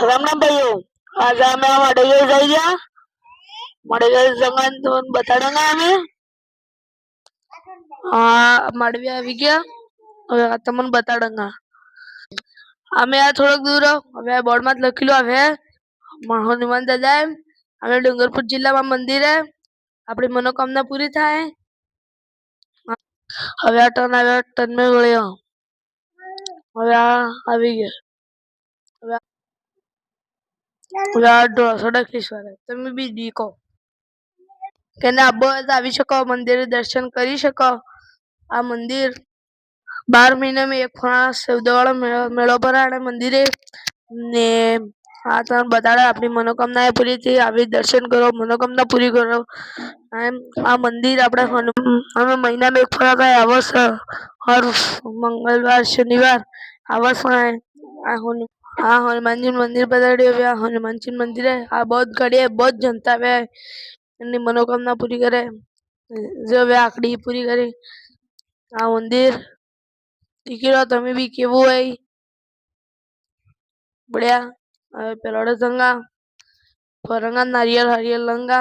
राम राम भाइयों। आज हमें मड़गल जाइए। मड़गल जंगल तो बताऊंगा हमें। मड़वी आ गया। તમને બતાડંગા અમે આ થોડોક દૂર હવે બોર્ડમાં જ લખેલું હવે હનુમાન દાદા અમે ડુંગરપુર જિલ્લામાં મંદિર હે આપણી મનોકામના પૂરી થાય હવે આ ટર્ન આવ્યો ટર્ન મે વળ્યો હવે આવી ગયા હવે આ ઢોસડકેશ્વર તમે બી દીકો કે ના આબો આવી શકો મંદિરે દર્શન કરી શકો આ મંદિર 12 महीने में एक सेवदेवाड़ा मेड़ो भराणे मंदिरे ने आ तने बताड़ा अपनी मनोकामना पूरी थी आवी दर्शन करो मनोकामना पूरी करो आ मंदिर अपने हमें महीना में एक फरा गए आवस हर मंगलवार शनिवार आवस हाँ हनुमान जी मंदिर बताड़े हुए हनुमान जी मंदिर है आ बहुत घड़ी है बहुत जनता है अपनी मनोकामना पूरी करे जो वे आकड़ी पूरी करे आ मंदिर टिकिरो तमे भी केवो है बढ़िया पेलोड़े संगा फरंगा नारियल हरियल लंगा